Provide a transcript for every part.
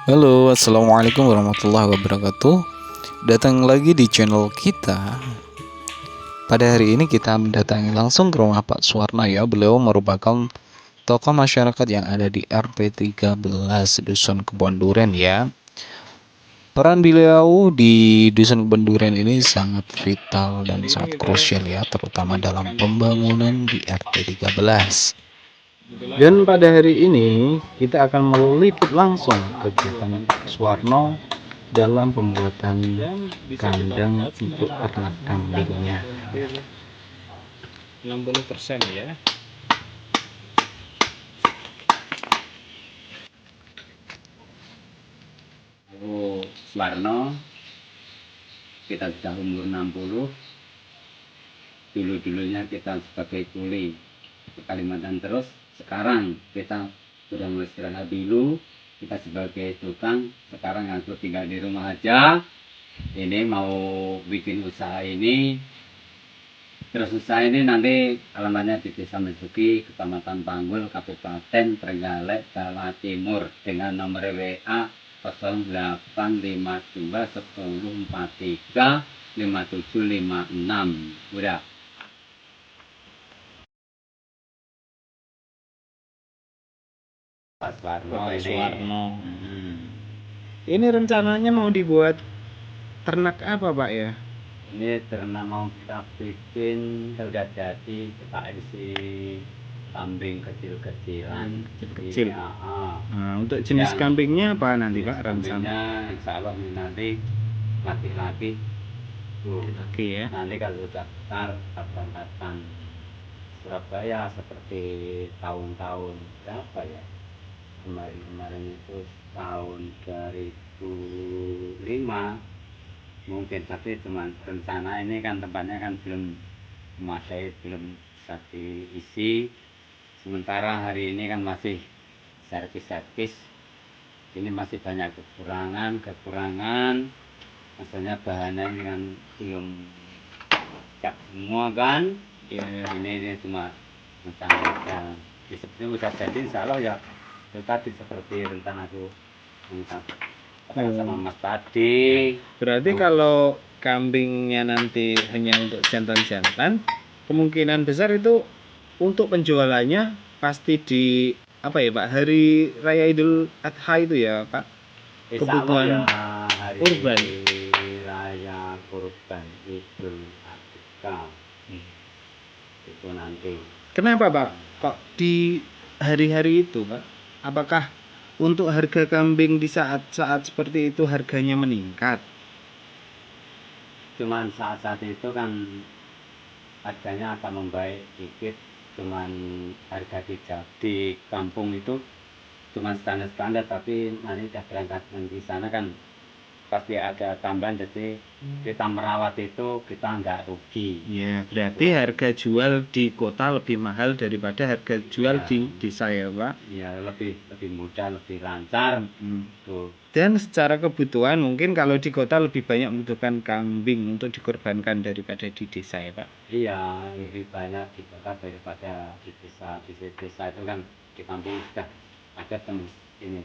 Halo, assalamualaikum warahmatullahi wabarakatuh. Datang lagi di channel kita. Pada hari ini kita mendatangi langsung ke rumah Pak Suwarno ya. Beliau merupakan tokoh masyarakat yang ada di RT 13 Dusun Kebon Duren ya. Peran beliau di Dusun Kebon Duren ini sangat vital dan sangat krusial ya, terutama dalam pembangunan di RT 13. Dan pada hari ini kita akan meliput langsung kegiatan Pak Suwarno dalam pembuatan kandang untuk ternak kambingnya. 60% ya. Suwarno, kita sudah umur 60. Dulu-dulunya kita sebagai kuli ke Kalimantan, terus sekarang kita sudah mulai istirahat dulu, kita sebagai tukang, sekarang aku tinggal di rumah aja. Ini mau bikin usaha ini, terus usaha ini nanti alamatnya di Desa Mesuki, Kecamatan Panggul, Kabupaten Trenggalek, Jawa Timur, dengan nomor WA 0852 1043 5756. Udah. Pak Suwarno ini. Ini rencananya mau dibuat ternak apa Pak ya? Ini ternak mau kita bikin, sudah jadi, kita isi kambing kecil-kecilan. Kecil. Iya, Nah, untuk jenis kambingnya apa nanti Pak rencana? kambingnya insya Allah ini nanti laki-laki. Oke ya. Nanti kalau sudah besar, kapan-kapan Surabaya seperti tahun-tahun berapa ya? Kemarin itu tahun 2005 mungkin, tapi cuma rencana ini kan tempatnya kan belum memadai, belum bisa diisi. Sementara hari ini kan masih servis-servis, ini masih banyak kekurangan, maksudnya bahannya ini kan belum siap semua kan. Ini cuma rencana aja. Di sebetulnya udah jadi insya Allah ya, itu tadi seperti rencana aku minta sama Mas tadi. Berarti kalau kambingnya nanti hanya untuk jantan-jantan, kemungkinan besar itu untuk penjualannya pasti di apa ya Pak, hari raya Idul Adha itu ya Pak, kebutuhan ya, hari kurban. raya kurban Idul Adha itu nanti. Kenapa Pak kok di hari-hari itu Pak? Apakah untuk harga kambing di saat-saat seperti itu harganya meningkat? Cuman saat-saat itu kan harganya akan membaik dikit, cuman harga di kampung itu cuman standar-standar, tapi nanti udah berangkat di sana kan pasti ada tambahan, jadi kita merawat itu kita nggak rugi. Ya, berarti harga jual di kota lebih mahal daripada harga jual di desa ya Pak? Ya, lebih mudah, lebih lancar. Tuh. Dan secara kebutuhan mungkin kalau di kota lebih banyak membutuhkan kambing untuk dikorbankan daripada di desa ya Pak? Iya, lebih banyak di kota daripada di desa. Di desa itu kan di kampung sudah ada ini,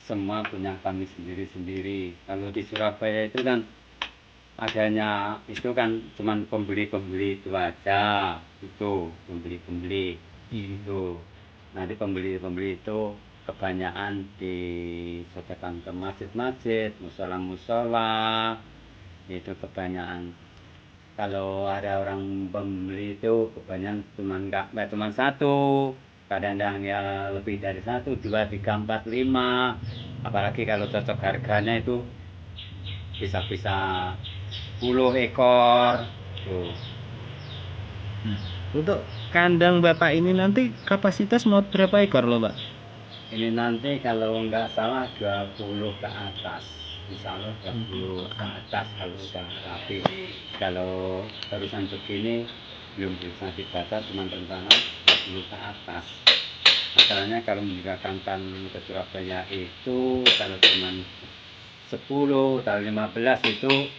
semua punya kambing sendiri-sendiri. Kalau di Surabaya itu kan adanya itu kan cuman pembeli-pembeli itu aja, itu pembeli-pembeli itu. Nanti pembeli-pembeli itu kebanyakan disodorkan ke masjid-masjid, musola-musola, itu kebanyakan. Kalau ada orang pembeli itu kebanyakan cuma satu, kadang-kadang ya lebih dari satu, dua, tiga, empat, lima. Apalagi kalau cocok harganya itu bisa 10 ekor. Tuh. Untuk kandang Bapak ini nanti kapasitas mau berapa ekor loh Pak? Ini nanti kalau nggak salah 20 ke atas. Insya Allah 20 ke atas kalau udah rapi. Kalau terusan begini belum bisa dibaca, cuma rencana 20 ke atas. Masalahnya kalau meninggalkan ke Surabaya itu kalau cuma 10 atau 15 itu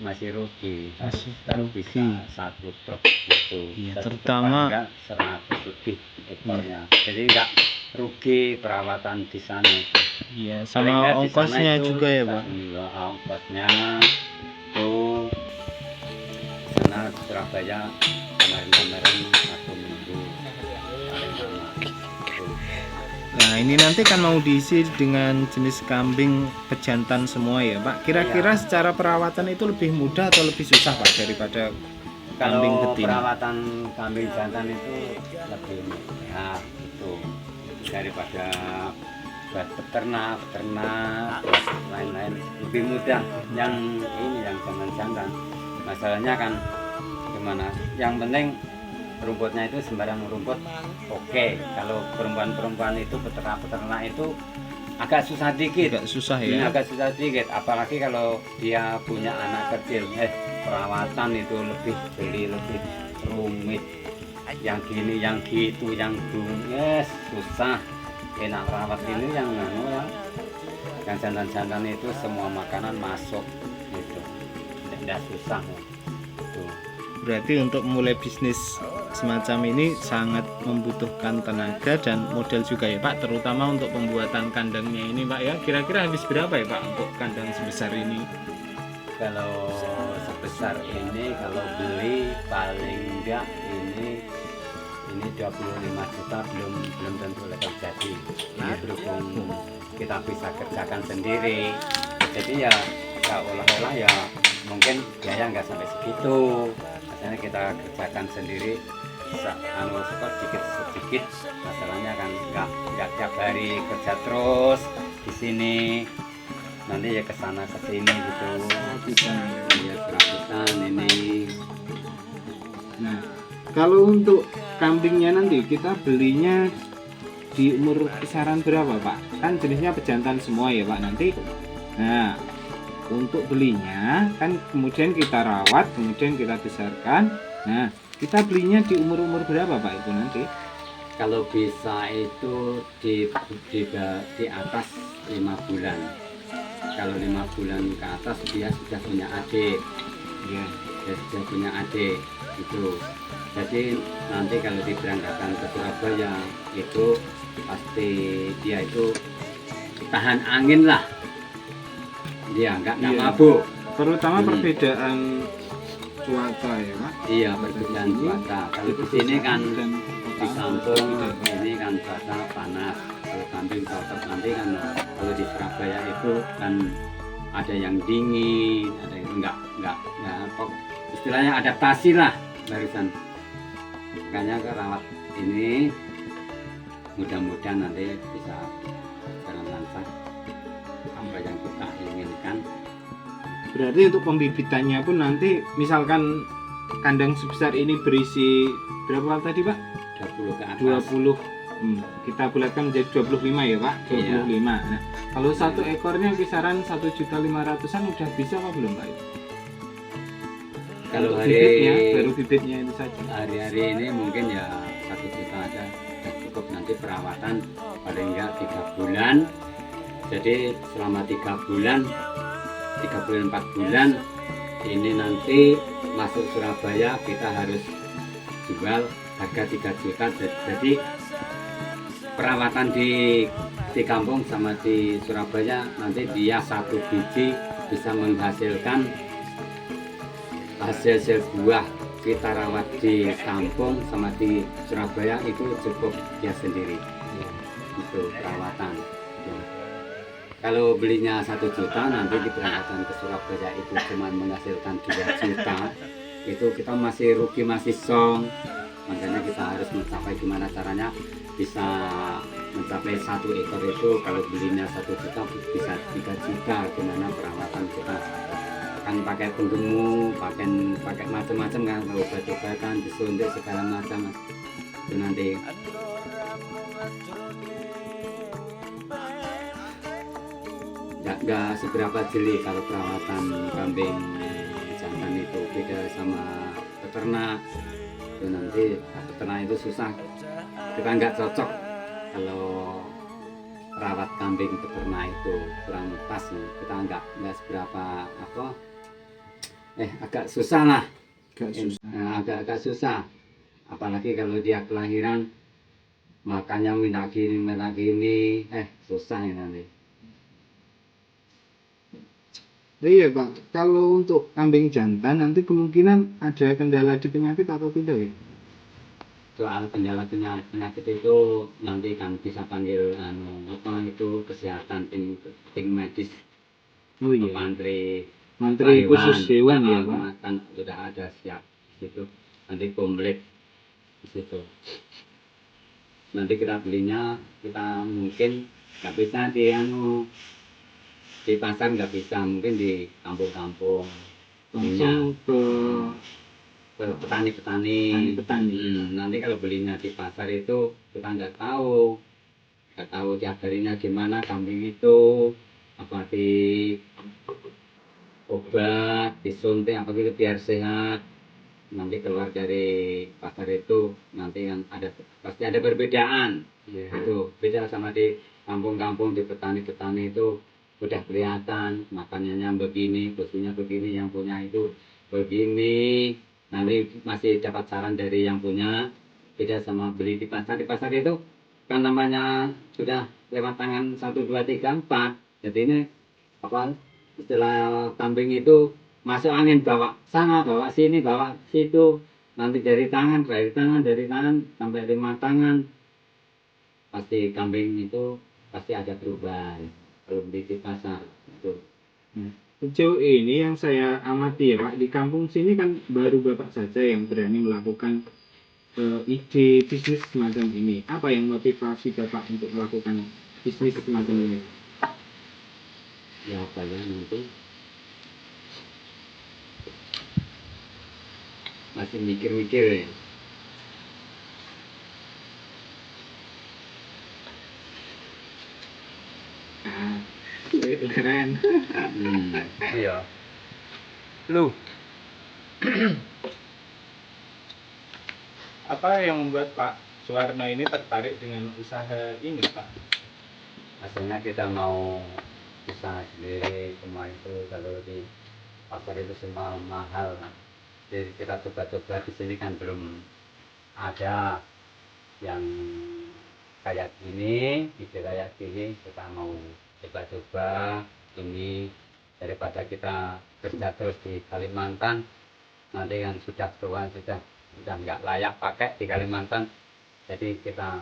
masih rugi. Kalau bisa satu truk itu. Iya, terutama 100 lebih ekornya. Jadi enggak rugi perawatan di sana itu. Iya, Paling nggak sama di sana ongkosnya itu juga ya Pak. iya, ongkosnya tuh sana Surabaya kemarin-kemarin 1 minggu paling lama. Tuh. Nah ini nanti kan mau diisi dengan jenis kambing pejantan semua ya Pak. Kira-kira Iya. secara perawatan itu lebih mudah atau lebih susah Pak daripada kambing Kalau betina? perawatan kambing jantan itu lebih mudah itu daripada buat peternak buat lain-lain lebih mudah. Yang ini yang jantan masalahnya kan gimana, yang penting rumputnya itu sembarang rumput oke. Kalau perempuan itu peternak itu agak susah dikit. Agak susah Ini ya. agak susah sedikit, apalagi kalau dia punya anak kecil. Perawatan itu lebih rumit. Yang gini, yang gitu, yang yes, susah. Enak rawat ini yang jantan-jantan itu semua makanan masuk gitu. Tidak susah. Tuh. Berarti untuk mulai bisnis semacam ini sangat membutuhkan tenaga dan modal juga ya Pak, terutama untuk pembuatan kandangnya ini Pak ya. Kira-kira habis berapa ya Pak untuk kandang sebesar ini? Kalau sebesar ini kalau beli paling enggak ini 25 juta belum tentu lepas jadi. Ini berhubung kita bisa kerjakan sendiri, jadi ya olah-olah ya mungkin biaya nggak sampai segitu. Maksudnya kita kerjakan sendiri sedikit. Masalahnya kan nggak tiap hari kerja terus di sini, nanti ya kesana kesini gitu. Ya perapitan ini. Nah, kalau untuk kambingnya nanti kita belinya di umur kisaran berapa Pak? Kan jenisnya pejantan semua ya Pak nanti. Nah, untuk belinya kan kemudian kita rawat, kemudian kita besarkan. Nah, kita belinya di umur-umur berapa Pak itu nanti? Kalau bisa itu di atas 5 bulan. Kalau 5 bulan ke atas dia sudah punya adik. Ya. Dia sudah punya adik itu. Jadi nanti kalau diberangkatkan ke Surabaya itu pasti dia itu tahan angin lah. Dia nggak mabuk. Terutama perbedaan cuaca ya Pak. Iya, perbedaan cuaca. Kalau di sini kan di kampung ini kan cuaca panas. Kalau kambing cocok nanti kan kalau di Surabaya itu kan ada yang dingin, ada yang enggak apa istilahnya adaptasi lah barusan. Makanya kerawat ini mudah-mudahan nanti bisa jalan lancar apa yang kita inginkan. Berarti untuk pembibitannya pun nanti misalkan kandang sebesar ini berisi berapa tadi Pak? 20 ke atas. 20. Kita bulatkan menjadi 25 ya Pak? 25. Iya. Nah, kalau satu ekornya kisaran 1.500.000-an udah bisa apa belum Pak? Kalau baru bibitnya itu saja. Hari-hari ini mungkin ya 1 juta aja sudah cukup. Nanti perawatan paling enggak 3 bulan. Jadi selama 3 bulan 4 bulan ini nanti masuk Surabaya kita harus jual harga 3 juta. Jadi perawatan di kampung sama di Surabaya nanti dia 1 biji bisa menghasilkan hasil buah. Kita rawat di kampung sama di Surabaya itu cukup dia sendiri. Itu perawatan. Kalau belinya 1 juta nanti diberangkatkan ke Surabaya itu cuma menghasilkan 2 juta, itu kita masih rugi, masih song. Makanya kita harus mencapai gimana caranya bisa mencapai 1 ekor itu. Kalau belinya 1 juta bisa 3 juta. Gimana perawatan kita kan pakai penggemu, pakai macam-macam kan, obat-obatan, disuntik segala macam itu nanti. Nggak seberapa jeli kalau perawatan kambing jantan itu, beda sama peternak. Itu nanti peternak itu susah, kita nggak cocok kalau rawat kambing peternak itu kurang pas, kita nggak seberapa apa agak susah lah. Agak susah. Agak susah, apalagi kalau dia kelahiran makannya minta gini, susah ini nanti. Iya Pak, kalau untuk kambing jantan nanti kemungkinan ada kendala di penyakit atau tidak ya? Soal kendala penyakit itu nanti kan bisa panggil apa itu kesehatan tim medis, Oh iya, mantri khusus hewan ya Pak. kan sudah ada siap di situ, nanti komplit di situ. Nanti kita belinya kita mungkin nggak bisa di pasar, nggak bisa, mungkin di kampung-kampung Langsung ke petani-petani. Nanti kalau belinya di pasar itu kita nggak tahu tiap harinya gimana kambing itu, apa di obat, disuntik apa gitu biar sehat. Nanti keluar dari pasar itu nanti kan pasti ada perbedaan. Itu beda sama di kampung-kampung, di petani-petani itu udah kelihatan makanannya begini, bosnya begini, yang punya itu begini. Nanti masih dapat saran dari yang punya. Beda sama beli di pasar. Di pasar itu kan namanya sudah lewat tangan 1, 2, 3, 4. Jadi ini apa istilah kambing itu masuk angin, bawa sana bawa sini bawa situ, nanti dari tangan sampai 5 tangan, pasti kambing itu pasti ada perubahan kalau beli di pasar itu. Sejauh ini yang saya amati ya Pak, di kampung sini kan baru Bapak saja yang berani melakukan ide bisnis semacam ini. Apa yang motivasi Bapak untuk melakukan bisnis semacam ini? Ya saya nanti masih mikir-mikir ya. Itu keren. Iya. Lu, apa yang membuat Pak Suwarno ini tertarik dengan usaha ini Pak? Asalnya kita mau usaha sendiri, semua itu kalau di pasar itu semua mahal. Jadi kita coba-coba di sini kan belum ada yang kayak gini, ide kayak gini, kita mau coba-coba ini daripada kita kerja terus di Kalimantan, nanti kan sudah tua, sudah nggak layak pakai di Kalimantan. Jadi kita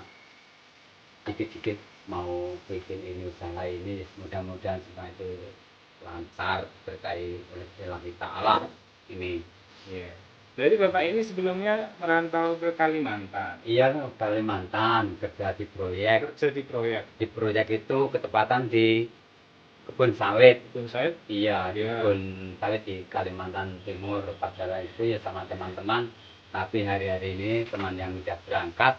dikit-dikit mau bikin ini usaha ini, mudah-mudahan semua itu lancar berkahi oleh Allah Ta'ala ini. Iya. Jadi Bapak ini sebelumnya merantau ke Kalimantan. Iya, Kalimantan kerja di proyek. Kerja di proyek. Di proyek itu ketepatan di kebun sawit. Kebun sawit? Iya, Iya. kebun sawit di Kalimantan Timur. Pada itu ya sama teman-teman. Tapi hari-hari ini teman yang sudah berangkat,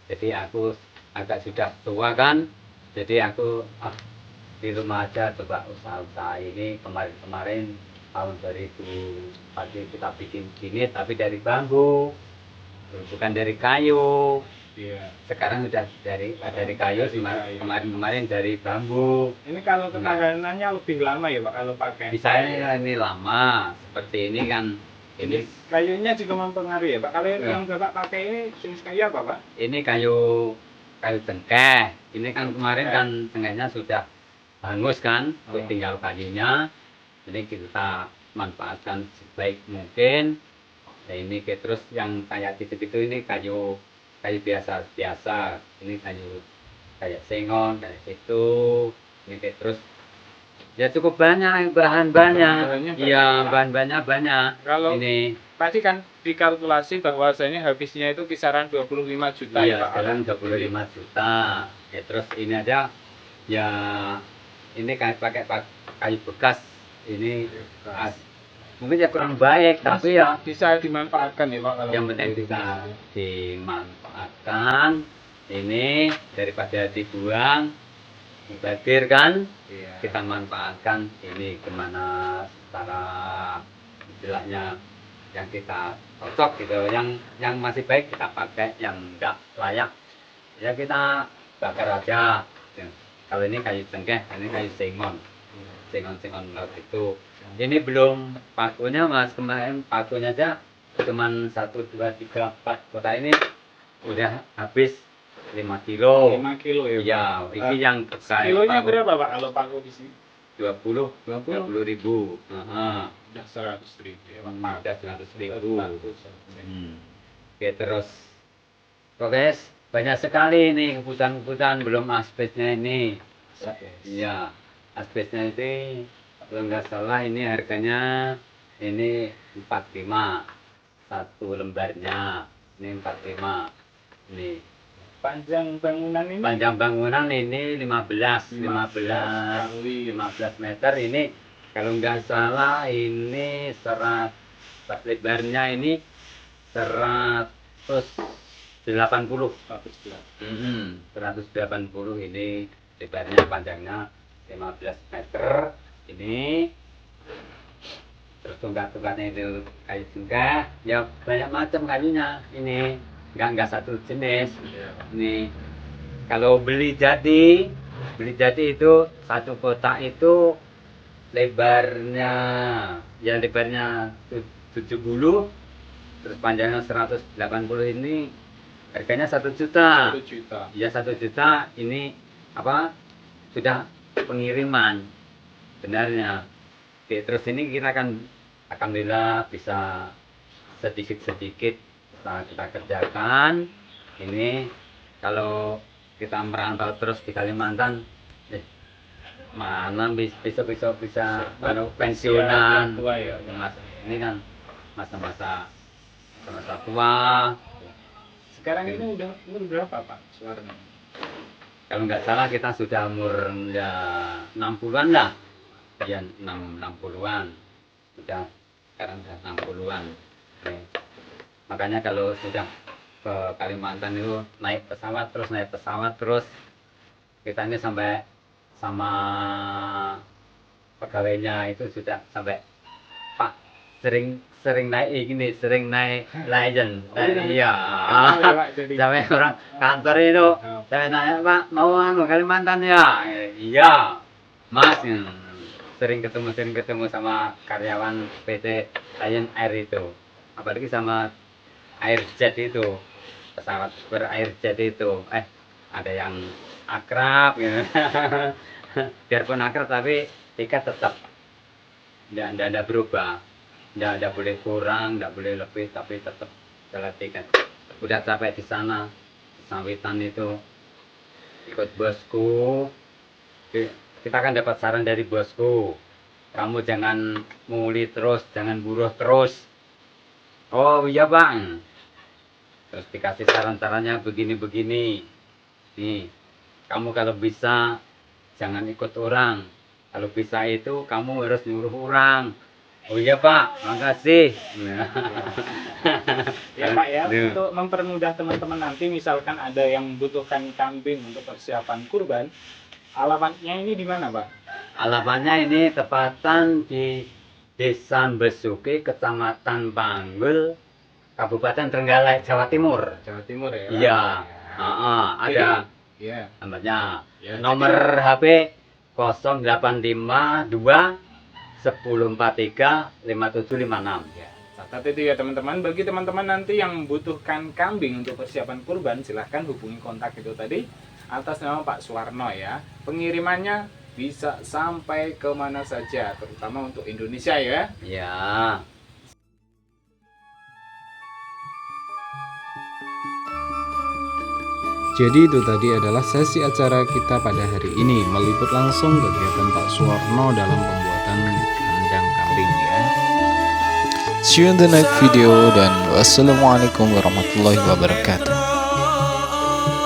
jadi aku agak sudah tua kan, jadi aku di rumah aja coba usaha-usaha ini. Kemarin tahun 2000 kita bikin gini tapi dari bambu, bukan dari kayu. Iya. Sekarang sudah dari kayu, kemarin dari bambu. Ini kalau ketahanannya lebih lama ya Pak kalau pakai? Bisa ini lama, seperti ini kan. Ini Kayunya juga mempengaruhi ya Pak? Kalau yang Bapak pakai ini jenis kayu apa Pak? ini kayu cengkeh. Ini kan kemarin kan cengkehnya sudah hangus kan, tinggal kayunya. Jadi kita manfaatkan sebaik mungkin. Nah ini terus yang kayak itu ini kayu biasa. Ini kayu kayak sengon kayak itu. Ini terus ya cukup banyak bahan-bahannya. Iya, bahan-bahannya banyak. Kalau ini pasti kan dikalkulasi bahwasanya habisnya itu kisaran 25 juta iya, ya Pak? sekarang 25 juta. Ya terus ini aja ya, ini pakai kayu bekas. Ini mungkin ya kurang baik, tapi ya bisa dimanfaatkan ya Pak kalau yang penting bisa dimanfaatkan. Ini daripada dibuang, mubazir kan, kita manfaatkan ini gimana secara istilahnya yang kita cocok gitu, yang masih baik kita pakai, yang enggak layak ya kita bakar aja. Kalau ini kayu cengkeh, ini kayu sengon laut itu. Ini belum pakunya Mas, kemarin pakunya aja cuman 1, 2, 3, 4 kota ini udah habis 5 kilo. 5 kilo ya. Ya, ini yang terkait. Kilonya berapa Pak kalau paku di sini? 20 ribu. Udah 100.000 ya Pak. Udah 100 ribu. Oke, terus progres banyak sekali nih kebutuhan-kebutuhan, belum asbesnya ini. Iya, asbesnya itu kalau nggak salah ini harganya ini 45 satu lembarnya. Ini 45. Ini Panjang bangunan ini? panjang bangunan ini 15 meter. Ini kalau nggak salah ini lebarnya ini 180. 180 ini lebarnya, panjangnya 15 meter. Ini terus tunggat-tunggatnya itu kayu juga, ya banyak macam kayunya. Ini nggak satu jenis. Ini kalau beli jadi itu satu kotak itu lebarnya 70, terus panjangnya 180. Ini harganya 1 juta. 1 juta. Ya 1 juta. Ini apa, sudah pengiriman benarnya. Oke, terus ini kita akan alhamdulillah bisa sedikit-sedikit kita kerjakan. Ini kalau kita merantau terus di Kalimantan, mana besok bisa baru pensiunan. Tua ya. Ini kan masa-masa tua. Sekarang ini udah umur berapa Pak Suwarno? Kalau nggak salah kita sudah umur ya 60-an lah. Ya 60-an. Sudah, sekarang sudah 60-an. Makanya kalau sudah ke Kalimantan itu naik pesawat terus kita ini sampai sama pegawainya itu sudah sampai, Pak, sering naik Legend. Iya. Sampai orang kantor itu saya nanya, Pak, mau Kalimantan ya? Iya, Mas. Sering ketemu sama karyawan PT Lion Air itu, apalagi sama Airjet itu, pesawat Airjet itu. Ada yang akrab gitu. Biarpun akrab tapi tiket tetap tidak berubah. Tidak boleh kurang, tidak boleh lebih, tapi tetap jalan tiket. Udah sampai di sana, Sawitan itu ikut bosku. Kita kan dapat saran dari bosku, kamu jangan muli terus, jangan buruh terus. Oh iya Bang. Terus dikasih saran-sarannya begini-begini. Nih, kamu kalau bisa jangan ikut orang. Kalau bisa itu kamu harus nyuruh orang. Oh iya Pak, makasih. Ya Pak ya, untuk mempermudah teman-teman nanti misalkan ada yang membutuhkan kambing untuk persiapan kurban, alamatnya ini di mana Pak? Alamatnya ini tepatan di Desa Besuki, Kecamatan Panggul, Kabupaten Trenggalek, Jawa Timur. Jawa Timur ya? Iya. Ada alamatnya. Nomor HP 0852 1043 5756. Catat itu ya teman-teman. Bagi teman-teman nanti yang membutuhkan kambing untuk persiapan kurban, silahkan hubungi kontak itu tadi atas nama Pak Suwarno ya. Pengirimannya bisa sampai ke mana saja, terutama untuk Indonesia ya. Ya. Jadi itu tadi adalah sesi acara kita pada hari ini, meliput langsung kegiatan Pak Suwarno dalam pembuatan kandang kambing ya. See you in the next video dan wassalamualaikum warahmatullahi wabarakatuh.